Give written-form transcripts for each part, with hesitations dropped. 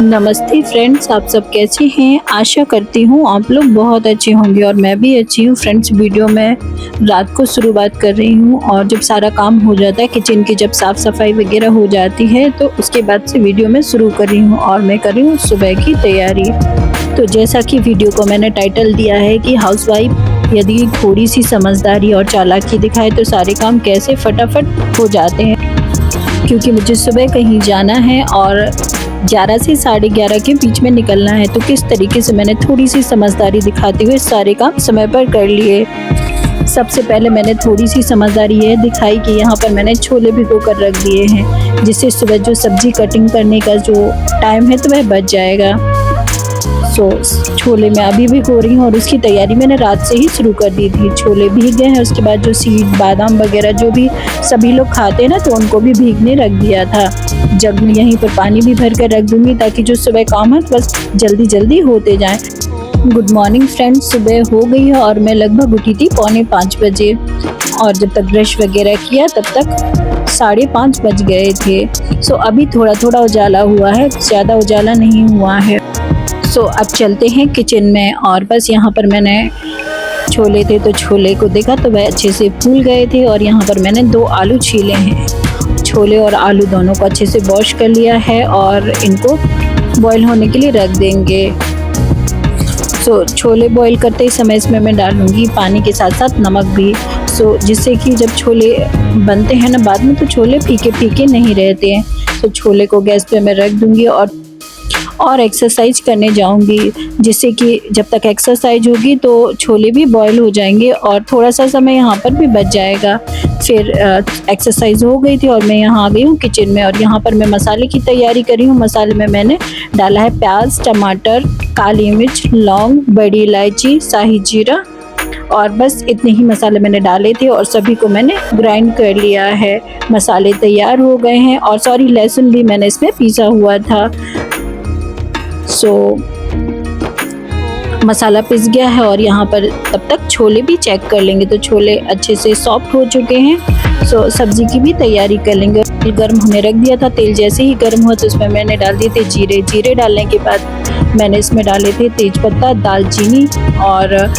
नमस्ते फ्रेंड्स, आप सब कैसे हैं। आशा करती हूँ आप लोग बहुत अच्छे होंगे और मैं भी अच्छी हूँ। फ्रेंड्स, वीडियो में रात को शुरुआत कर रही हूँ और जब सारा काम हो जाता है किचन की, जब साफ़ सफाई वगैरह हो जाती है तो उसके बाद से वीडियो में शुरू कर रही हूँ और मैं कर रही हूँ सुबह की तैयारी। तो जैसा कि वीडियो को मैंने टाइटल दिया है कि हाउसवाइफ यदि थोड़ी सी समझदारी और चालाकी दिखाए तो सारे काम कैसे फटाफट हो जाते हैं। क्योंकि मुझे सुबह कहीं जाना है और 11 से 11:30 के बीच में निकलना है, तो किस तरीके से मैंने थोड़ी सी समझदारी दिखाते हुए सारे काम समय पर कर लिए। सबसे पहले मैंने थोड़ी सी समझदारी ये दिखाई कि यहाँ पर मैंने छोले भिगो कर रख दिए हैं, जिससे सुबह जो सब्जी कटिंग करने का जो टाइम है तो वह बच जाएगा। छोले मैं अभी भिगो रही हूँ और उसकी तैयारी मैंने रात से ही शुरू कर दी थी। छोले भीग गए हैं, उसके बाद जो सीड बादाम वगैरह जो भी सभी लोग खाते हैं ना, तो उनको भी भीगने रख दिया था। जग में यहीं पर पानी भी भर कर रख दूंगी ताकि जो सुबह काम है बस जल्दी जल्दी होते जाएं। गुड मॉर्निंग फ्रेंड्स, सुबह हो गई है और मैं लगभग उठी थी 4:45 बजे और जब तक ब्रश वगैरह किया तब तक 5:30 बज गए थे। अभी थोड़ा थोड़ा उजाला हुआ है, ज़्यादा उजाला नहीं हुआ है। अब चलते हैं किचन में और बस यहाँ पर मैंने छोले थे तो छोले को देखा तो वह अच्छे से फूल गए थे और यहाँ पर मैंने 2 आलू छीले हैं। छोले और आलू दोनों को अच्छे से वॉश कर लिया है और इनको बॉईल होने के लिए रख देंगे। छोले बॉईल करते समय इसमें मैं डालूंगी पानी के साथ साथ नमक भी, जिससे कि जब छोले बनते हैं ना बाद में तो छोले फीके फीके नहीं रहते हैं। छोले को गैस पे मैं रख दूंगी और एक्सरसाइज करने जाऊंगी, जिससे कि जब तक एक्सरसाइज होगी तो छोले भी बॉईल हो जाएंगे और थोड़ा सा समय यहाँ पर भी बच जाएगा। फिर एक्सरसाइज हो गई थी और मैं यहाँ आ गई हूँ किचन में और यहाँ पर मैं मसाले की तैयारी कर रही हूँ। मसाले में मैंने डाला है प्याज, टमाटर, काली मिर्च, लौंग, बड़ी इलायची, शाही जीरा और बस इतने ही मसाले मैंने डाले थे और सभी को मैंने ग्राइंड कर लिया है। मसाले तैयार हो गए हैं और लहसुन भी मैंने इसमें पीसा हुआ था। मसाला पिस गया है और यहाँ पर तब तक छोले भी चेक कर लेंगे। तो छोले अच्छे से सॉफ्ट हो चुके हैं। सब्जी की भी तैयारी कर लेंगे। गर्म होने रख दिया था। तेल जैसे ही गर्म हुआ तो उसमें मैंने डाल दिए थे जीरे। जीरे डालने के बाद मैंने इसमें डाले थे तेजपत्ता, दालचीनी और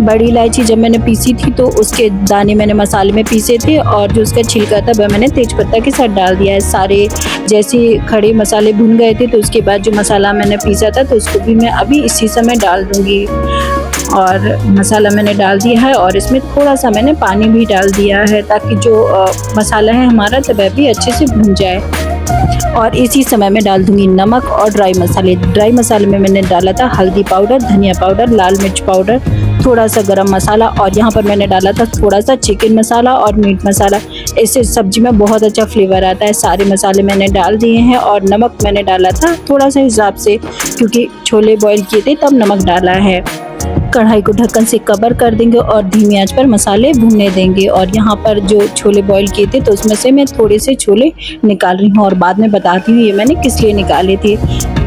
बड़ी इलायची। जब मैंने पीसी थी तो उसके दाने मैंने मसाले में पीसे थे और जो उसका छिलका था वह मैंने तेजपत्ता के साथ डाल दिया है। सारे जैसे खड़े मसाले भुन गए थे तो उसके बाद जो मसाला मैंने पीसा था तो उसको भी मैं अभी इसी समय डाल दूंगी। और मसाला मैंने डाल दिया है और इसमें थोड़ा सा मैंने पानी भी डाल दिया है ताकि जो मसाला है हमारा तो वह भी अच्छे से भुन जाए। और इसी समय में डाल दूंगी नमक और ड्राई मसाले। ड्राई मसाले में मैंने डाला था हल्दी पाउडर, धनिया पाउडर, लाल मिर्च पाउडर, थोड़ा सा गरम मसाला और यहाँ पर मैंने डाला था थोड़ा सा चिकन मसाला और मीट मसाला। इससे सब्जी में बहुत अच्छा फ्लेवर आता है। सारे मसाले मैंने डाल दिए हैं और नमक मैंने डाला था थोड़ा सा हिसाब से, क्योंकि छोले बॉईल किए थे तब नमक डाला है। कढ़ाई को ढक्कन से कवर कर देंगे और धीमी आंच पर मसाले भूनने देंगे। और यहाँ पर जो छोले बॉईल किए थे तो उसमें से मैं थोड़े से छोले निकाल रही हूँ और बाद में बताती हूँ ये मैंने किस लिए निकाले थे।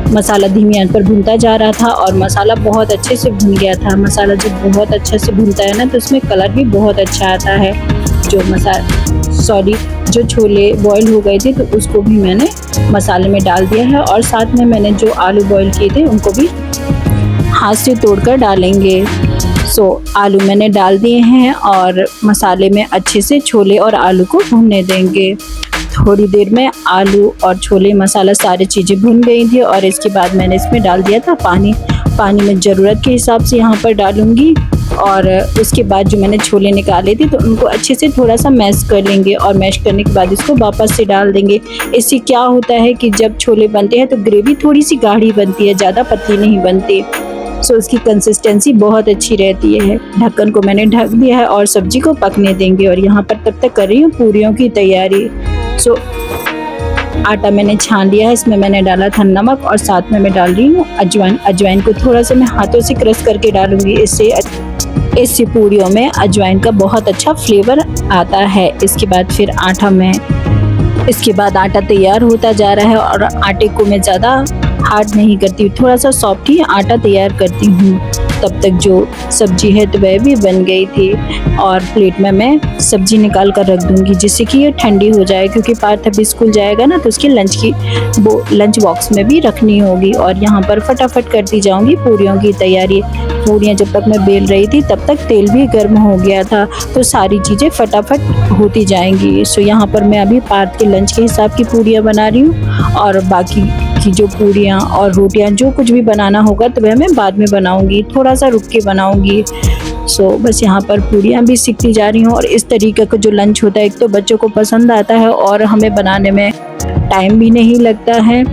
मसाला धीमी आंच पर भूनता जा रहा था और मसाला बहुत अच्छे से भुन गया था। मसाला जब बहुत अच्छे से भुनता है ना तो उसमें कलर भी बहुत अच्छा आता है। जो छोले बॉईल हो गए थे तो उसको भी मैंने मसाले में डाल दिया है और साथ में मैंने जो आलू बॉईल किए थे उनको भी हाथ से तोड़कर डालेंगे। आलू मैंने डाल दिए हैं और मसाले में अच्छे से छोले और आलू को भूनने देंगे। थोड़ी देर में आलू और छोले मसाला सारी चीज़ें भुन गई थी और इसके बाद मैंने इसमें डाल दिया था पानी। पानी में ज़रूरत के हिसाब से यहाँ पर डालूंगी और उसके बाद जो मैंने छोले निकाले थे तो उनको अच्छे से थोड़ा सा मैश कर लेंगे और मैश करने के बाद इसको वापस से डाल देंगे। इससे क्या होता है कि जब छोले बनते हैं तो ग्रेवी थोड़ी सी गाढ़ी बनती है, ज़्यादा पतली नहीं बनती। उसकी कंसिस्टेंसी बहुत अच्छी रहती है। ढक्कन को मैंने ढक दिया है और सब्जी को पकने देंगे और यहाँ पर तब तक कर रही हूँ पूरियों की तैयारी। आटा मैंने छान लिया है, इसमें मैंने डाला था नमक और साथ में मैं डाल रही हूँ अजवाइन। अजवाइन को थोड़ा सा मैं हाथों से क्रश करके डालूंगी। इससे पूरियों में अजवाइन का बहुत अच्छा फ्लेवर आता है। इसके बाद आटा तैयार होता जा रहा है और आटे को मैं ज़्यादा हार्ड नहीं करती, थोड़ा सा सॉफ्ट ही आटा तैयार करती हूँ तब तक जो सब्जी है तो वह भी बन गई थी और प्लेट में मैं सब्जी निकाल कर रख दूंगी जिससे कि ये ठंडी हो जाए, क्योंकि पार्थ अभी स्कूल जाएगा ना तो उसके लंच बॉक्स में भी रखनी होगी। और यहाँ पर फटाफट करती जाऊंगी पूरियों की तैयारी। पूरियाँ जब तक मैं बेल रही थी तब तक तेल भी गर्म हो गया था, तो सारी चीज़ें फटाफट होती जाएंगी। सो यहाँ पर मैं अभी पार्थ के लंच के हिसाब की पूरियाँ बना रही हूँ और बाकी की जो पूरियाँ और रोटियाँ जो कुछ भी बनाना होगा तो वह मैं बाद में बनाऊंगी, थोड़ा सा रुक के बनाऊंगी। सो बस यहाँ पर पूरियाँ भी सीखती जा रही हूँ। और इस तरीके का जो लंच होता है एक तो बच्चों को पसंद आता है और हमें बनाने में टाइम भी नहीं लगता है,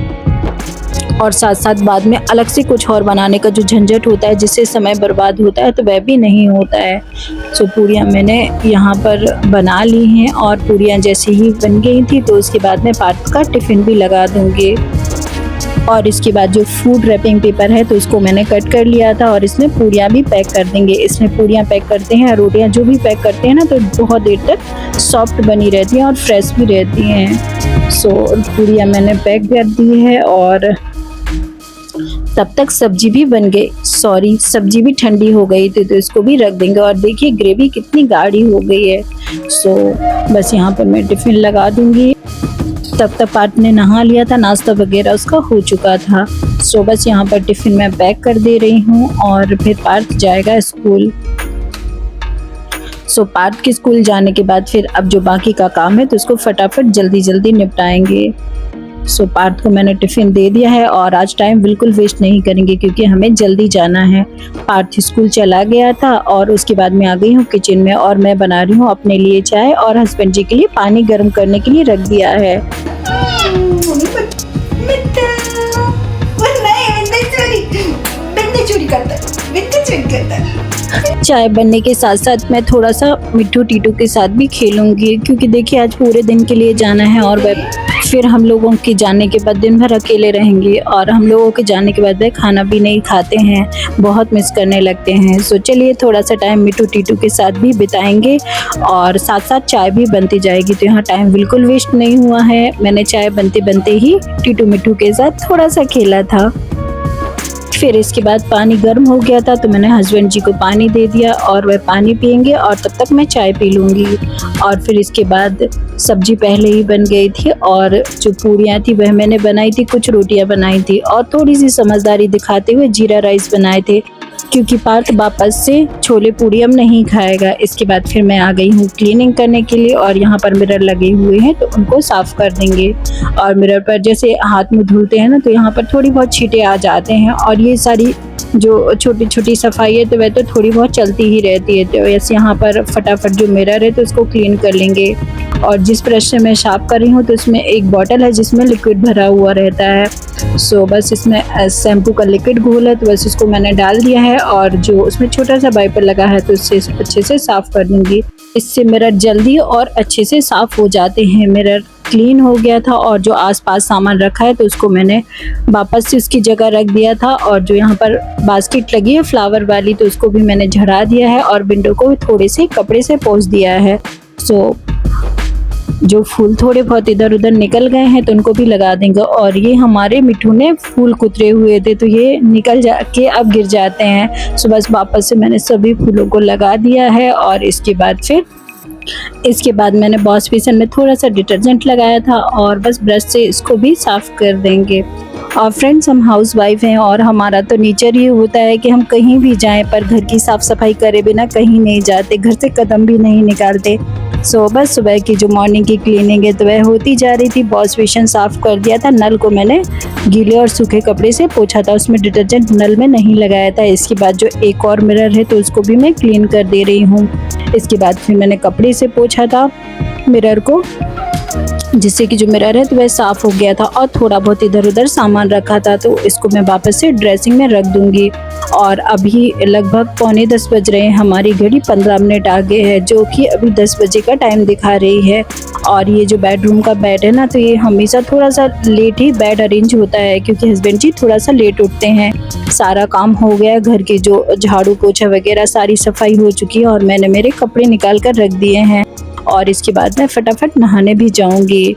और साथ साथ बाद में अलग से कुछ और बनाने का जो झंझट होता है जिससे समय बर्बाद होता है तो वह भी नहीं होता है। सो पूरियाँ मैंने यहाँ पर बना ली हैं और पूरियाँ जैसे ही बन गई थी तो उसके बाद मैं पार्थ का टिफ़िन भी लगा दूँगी। और इसके बाद जो फूड रैपिंग पेपर है तो इसको मैंने कट कर लिया था और इसमें पूरियाँ भी पैक कर देंगे। इसमें पूरियाँ पैक करते हैं, रोटियाँ जो भी पैक करते हैं ना तो बहुत देर तक सॉफ्ट बनी रहती हैं और फ्रेश भी रहती हैं। सो पूरियाँ मैंने पैक कर दी है और तब तक सब्जी भी बन गई, सब्जी भी ठंडी हो गई थी तो इसको भी रख देंगे। और देखिए ग्रेवी कितनी गाढ़ी हो गई है। सो बस यहाँ पर मैं टिफ़िन लगा दूँगी। तब तक पार्थ ने नहा लिया था, नाश्ता वगैरह उसका हो चुका था। सो बस यहाँ पर टिफ़िन मैं पैक कर दे रही हूँ और फिर पार्थ जाएगा स्कूल। सो पार्थ के स्कूल जाने के बाद फिर अब जो बाकी का काम है तो उसको फटाफट जल्दी जल्दी निपटाएंगे। सो पार्थ को मैंने टिफ़िन दे दिया है और आज टाइम बिल्कुल वेस्ट नहीं करेंगे क्योंकि हमें जल्दी जाना है। पार्थ स्कूल चला गया था और उसके बाद मैं आ गई हूँ किचन में और मैं बना रही हूँ अपने लिए चाय और हस्बैंड जी के लिए पानी गर्म करने के लिए रख दिया है। चाय बनने के साथ साथ मैं थोड़ा सा मिट्टू टीटू के साथ भी खेलूंगी क्योंकि देखिए आज पूरे दिन के लिए जाना है और फिर हम लोगों के जाने के बाद दिन भर अकेले रहेंगे और हम लोगों के जाने के बाद वह खाना भी नहीं खाते हैं, बहुत मिस करने लगते हैं। सो चलिए थोड़ा सा टाइम मिट्टू टीटू के साथ भी बिताएंगे और साथ साथ चाय भी बनती जाएगी, तो यहाँ टाइम बिल्कुल वेस्ट नहीं हुआ है। मैंने चाय बनते बनते ही टीटू मिट्टू के साथ थोड़ा सा खेला था। फिर इसके बाद पानी गर्म हो गया था तो मैंने हस्बैंड जी को पानी दे दिया और वह पानी पियेंगे और तब तक मैं चाय पी लूँगी। और फिर इसके बाद सब्जी पहले ही बन गई थी और जो पूरियाँ थी वह मैंने बनाई थी, कुछ रोटियाँ बनाई थी और थोड़ी सी समझदारी दिखाते हुए जीरा राइस बनाए थे क्योंकि पार्थ वापस से छोले पूरी अब नहीं खाएगा। इसके बाद फिर मैं आ गई हूँ क्लीनिंग करने के लिए और यहाँ पर मिरर लगे हुए हैं तो उनको साफ़ कर देंगे। और मिरर पर जैसे हाथ मुँह धुलते हैं ना तो यहाँ पर थोड़ी बहुत छींटे आ जाते हैं और ये सारी जो छोटी छोटी सफाई है तो वह तो थोड़ी बहुत चलती ही रहती है। तो वैसे यहाँ पर फटाफट जो मिरर है तो उसको क्लीन कर लेंगे। और जिस ब्रश से मैं साफ कर रही हूँ तो इसमें एक बॉटल है जिसमें लिक्विड भरा हुआ रहता है। सो बस इसमें शैम्पू का लिक्विड घोल है तो बस इसको मैंने डाल दिया है और जो उसमें छोटा सा वाइपर लगा है तो उससे अच्छे से साफ़ कर दूँगी। इससे मिरर जल्दी और अच्छे से साफ़ हो जाते हैं। मिरर क्लीन हो गया था और जो आसपास सामान रखा है तो उसको मैंने वापस से उसकी जगह रख दिया था। और जो यहाँ पर बास्केट लगी है फ्लावर वाली तो उसको भी मैंने झड़ा दिया है और विंडो को थोड़े से कपड़े से पोंछ दिया है। सो जो फूल थोड़े बहुत इधर उधर निकल गए हैं तो उनको भी लगा देंगे। और ये हमारे मिट्टू ने फूल कुतरे हुए थे तो ये निकल जा के अब गिर जाते हैं। सो बस वापस से मैंने सभी फूलों को लगा दिया है और इसके बाद मैंने वॉश बेसिन में थोड़ा सा डिटर्जेंट लगाया था और बस ब्रश से इसको भी साफ़ कर देंगे। और फ्रेंड्स हम हाउस वाइफ हैं और हमारा तो नेचर ही होता है कि हम कहीं भी जाएं पर घर की साफ़ सफाई करे बिना कहीं नहीं जाते, घर से कदम भी नहीं निकालते। सो बस सुबह की जो मॉर्निंग की क्लीनिंग है तो वह होती जा रही थी। वॉश बेसिन साफ़ कर दिया था, नल को मैंने गीले और सूखे कपड़े से पोंछा था, उसमें डिटर्जेंट नल में नहीं लगाया था। इसके बाद जो एक और मिरर है तो उसको भी मैं क्लीन कर दे रही हूँ। इसके बाद फिर मैंने कपड़े से पोंछा था मिरर को जिससे कि जो मिरर है तो वह साफ़ हो गया था। और थोड़ा बहुत इधर उधर सामान रखा था तो इसको मैं वापस से ड्रेसिंग में रख दूंगी। और अभी लगभग 9:45 बज रहे हैं, हमारी घड़ी 15 मिनट आगे है जो कि अभी 10 बजे का टाइम दिखा रही है। और ये जो बेडरूम का बेड है ना तो ये हमेशा थोड़ा सा लेट ही बेड अरेंज होता है क्योंकि हस्बैंड जी थोड़ा सा लेट उठते हैं। सारा काम हो गया, घर के जो झाड़ू पोछा वगैरह सारी सफाई हो चुकी है और मैंने मेरे कपड़े निकाल कर रख दिए हैं। और इसके बाद मैं फटाफट नहाने भी जाऊंगी।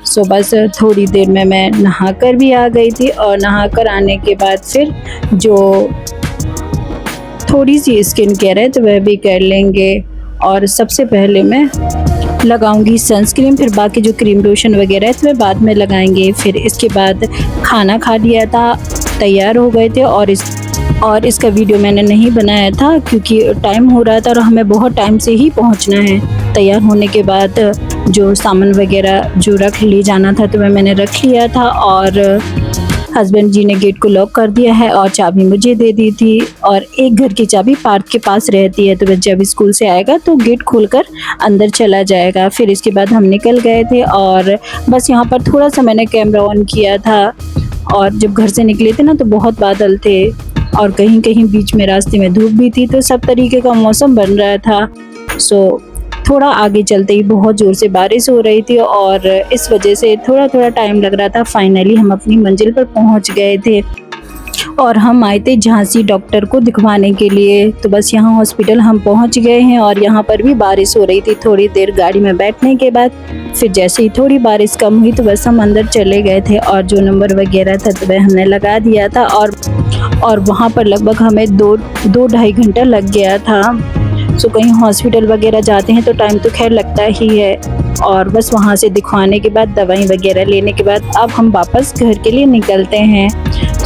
सो बस थोड़ी देर में मैं नहा कर भी आ गई थी और नहा कर आने के बाद फिर जो थोड़ी सी स्किन केयर है तो वह भी कर लेंगे। और सबसे पहले मैं लगाऊंगी सनस्क्रीन, फिर बाकी जो क्रीम लोशन वगैरह है तो वह बाद में लगाएंगे। फिर इसके बाद खाना खा लिया था, तैयार हो गए थे और इसका वीडियो मैंने नहीं बनाया था क्योंकि टाइम हो रहा था और हमें बहुत टाइम से ही पहुंचना है। तैयार होने के बाद जो सामान वगैरह जो रख ले जाना था तो वह मैंने रख लिया था और हस्बैंड जी ने गेट को लॉक कर दिया है और चाबी मुझे दे दी थी। और एक घर की चाबी पार्क के पास रहती है तो वह जब स्कूल से आएगा तो गेट खोलकर अंदर चला जाएगा। फिर इसके बाद हम निकल गए थे और बस यहाँ पर थोड़ा सा मैंने कैमरा ऑन किया था। और जब घर से निकले थे ना तो बहुत बादल थे और कहीं कहीं बीच में रास्ते में धूप भी थी, तो सब तरीके का मौसम बन रहा था। सो थोड़ा आगे चलते ही बहुत ज़ोर से बारिश हो रही थी और इस वजह से थोड़ा थोड़ा टाइम लग रहा था। फाइनली हम अपनी मंजिल पर पहुंच गए थे और हम आए थे झांसी डॉक्टर को दिखवाने के लिए। तो बस यहाँ हॉस्पिटल हम पहुंच गए हैं और यहाँ पर भी बारिश हो रही थी। थोड़ी देर गाड़ी में बैठने के बाद फिर जैसे ही थोड़ी बारिश कम हुई तो बस हम अंदर चले गए थे और जो नंबर वगैरह था तो वह हमने लगा दिया था और वहाँ पर लगभग हमें दो ढाई घंटा लग गया था। सो कहीं हॉस्पिटल वगैरह जाते हैं तो टाइम तो खैर लगता ही है। और बस वहाँ से दिखवाने के बाद दवाई वगैरह लेने के बाद अब हम वापस घर के लिए निकलते हैं।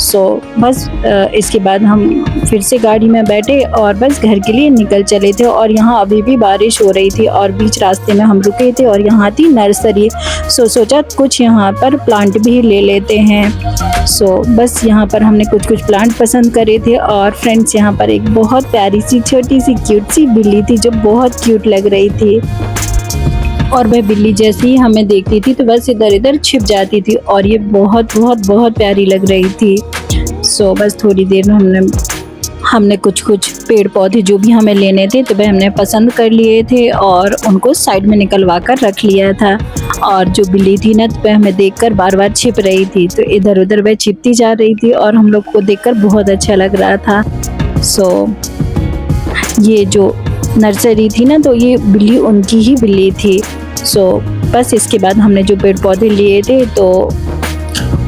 सो बस इसके बाद हम फिर से गाड़ी में बैठे और बस घर के लिए निकल चले थे। और यहाँ अभी भी बारिश हो रही थी और बीच रास्ते में हम रुके थे और यहाँ थी नर्सरी। सो सोचा कुछ यहाँ पर प्लांट भी ले लेते हैं। सो बस यहाँ पर हमने कुछ प्लांट पसंद करे थे। और फ्रेंड्स यहाँ पर एक बहुत प्यारी सी छोटी सी क्यूट सी बिल्ली थी जो बहुत क्यूट लग रही थी और वह बिल्ली जैसे ही हमें देखती थी तो बस इधर इधर छिप जाती थी और ये बहुत बहुत बहुत प्यारी लग रही थी। सो बस थोड़ी देर में हमने कुछ पेड़ पौधे जो भी हमें लेने थे तो वह हमने पसंद कर लिए थे और उनको साइड में निकलवा कर रख लिया था। और जो बिल्ली थी ना तो वह हमें देखकर बार बार छिप रही थी, तो इधर उधर वह छिपती जा रही थी और हम लोग को देखकर बहुत अच्छा लग रहा था। सो ये जो नर्सरी थी ना तो ये बिल्ली उनकी ही बिल्ली थी। सो बस इसके बाद हमने जो पेड़ पौधे लिए थे तो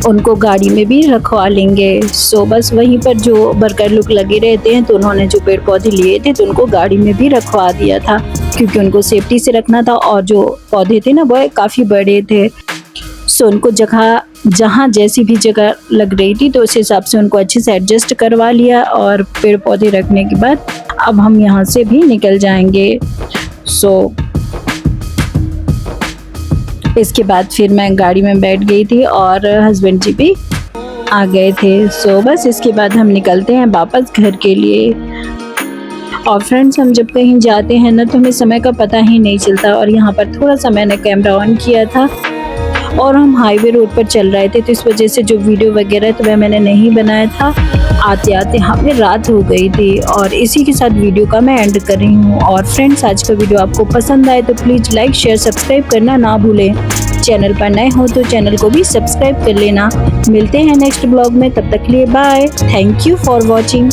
उनको गाड़ी में भी रखवा लेंगे। सो बस वहीं पर जो वर्कर लोग लगे रहते हैं तो उन्होंने जो पेड़ पौधे लिए थे तो उनको गाड़ी में भी रखवा दिया था क्योंकि उनको सेफ्टी से रखना था। और जो पौधे थे ना वो काफ़ी बड़े थे। सो उनको जहाँ जैसी भी जगह लग रही थी तो उस हिसाब से उनको अच्छे से एडजस्ट करवा लिया। और पेड़ पौधे रखने के बाद अब हम यहाँ से भी निकल जाएंगे। सो इसके बाद फिर मैं गाड़ी में बैठ गई थी और हस्बैंड जी भी आ गए थे। सो बस इसके बाद हम निकलते हैं वापस घर के लिए। और फ्रेंड्स हम जब कहीं जाते हैं ना तो हमें समय का पता ही नहीं चलता। और यहाँ पर थोड़ा सा मैंने कैमरा ऑन किया था और हम हाईवे रोड पर चल रहे थे तो इस वजह से जो वीडियो वगैरह तो वह मैंने नहीं बनाया था। आते आते हमें रात हो गई थी और इसी के साथ वीडियो का मैं एंड कर रही हूँ। और फ्रेंड्स आज का वीडियो आपको पसंद आए तो प्लीज़ लाइक शेयर सब्सक्राइब करना ना भूलें। चैनल पर नए हो तो चैनल को भी सब्सक्राइब कर लेना। मिलते हैं नेक्स्ट ब्लॉग में, तब तक के लिए bye. Thank you for watching.